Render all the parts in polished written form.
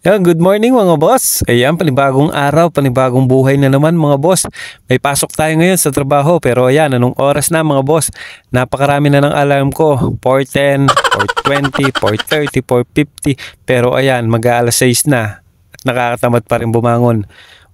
Yan, good morning mga boss. Ayan, panibagong araw, panibagong buhay na naman mga boss. May pasok tayo ngayon sa trabaho pero ayan, anong oras na mga boss? Napakarami na ng alarm ko. 4:10, 4:20, 4:30, 4:50. Pero ayan, mag-aalas 6 na at nakakatamad pa rin bumangon.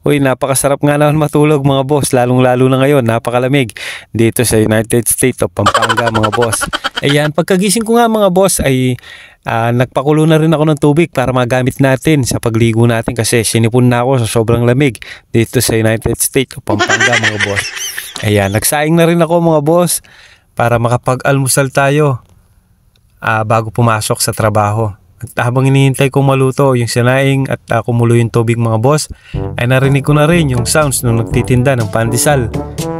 Uy, napakasarap nga naman matulog mga boss, lalong-lalo na ngayon, napakalamig dito sa United States of Pampanga mga boss. Ayan, pagkagising ko nga mga boss ay nagpakulo na rin ako ng tubig para magamit natin sa pagligo natin kasi sinipon na ako sa sobrang lamig dito sa United States of Pampanga mga boss. Ayan, nagsaing na rin ako mga boss para makapag-almusal tayo bago pumasok sa trabaho. At habang hinihintay kong maluto yung sinaing at kumulo yung tubig mga boss, ay narinig ko na rin yung sounds nung nagtitinda ng pandesal.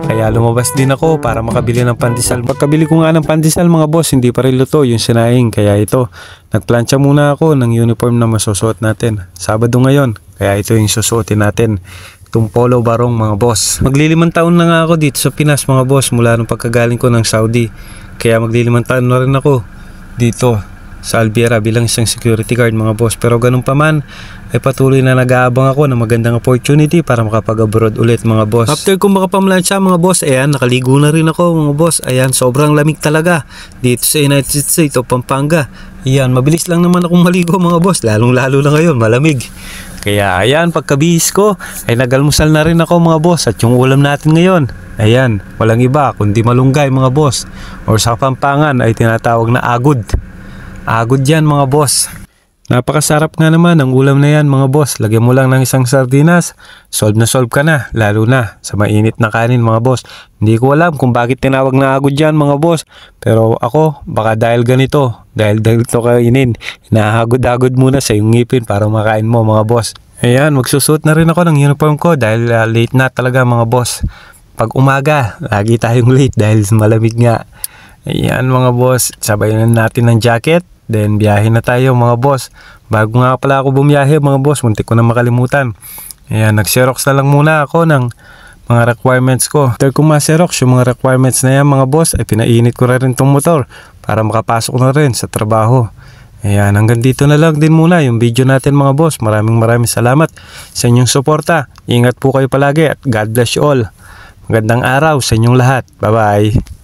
Kaya lumabas din ako para makabili ng pandesal. Pagkabili ko nga ng pandesal mga boss, hindi pa rin luto yung sinaing. Kaya ito, nagplansya muna ako ng uniform na masusuot natin. Sabado ngayon, kaya ito yung susuotin natin. Itong polo barong mga boss. Maglilimang taon na nga ako dito sa Pinas mga boss mula nung pagkagaling ko ng Saudi. Kaya maglilimang taon na rin ako dito sa Albiera bilang isang security guard mga boss. Pero ganun pa man ay patuloy na nag-aabang ako ng magandang opportunity para makapag-abroad ulit mga boss. After kong makapamlansya mga boss, ayan, nakaligo na rin ako mga boss. Ayan, sobrang lamig talaga dito sa United States of Pampanga. Ayan, mabilis lang naman akong maligo mga boss, lalong lalo na ngayon, malamig. Kaya ayan, pagkabihis ko ay nagalmusal na rin ako mga boss. At yung ulam natin ngayon, ayan, walang iba kundi malunggay mga boss, or sa Pampangan ay tinatawag na agod. Agod yan mga boss. Napakasarap nga naman ang ulam na yan mga boss. Lagyan mo lang ng isang sardinas, solve na solve ka na. Lalo na sa mainit na kanin mga boss. Hindi ko alam kung bakit tinawag na agod yan mga boss. Pero ako, baka dahil ganito, dahil ito kainin, inahagod-agod muna sa iyong ngipin para makain mo mga boss. Ayan, magsusuot na rin ako ng uniform ko dahil late na talaga mga boss. Pag umaga, lagi tayong late dahil malamig nga. Ayan mga boss, sabayan natin ng jacket, then biyahe na tayo mga boss. Bago nga pala ako bumiyahe mga boss, muntik ko na makalimutan. Ayan, nag-xerox na lang muna ako ng mga requirements ko. After ko ma-xerox yung mga requirements na yan mga boss, ay pinainit ko na rin tong motor para makapasok na rin sa trabaho. Ayan, hanggang dito na lang din muna yung video natin mga boss. Maraming salamat sa inyong suporta. Ingat po kayo palagi at God bless you all. Magandang araw sa inyong lahat. Bye bye.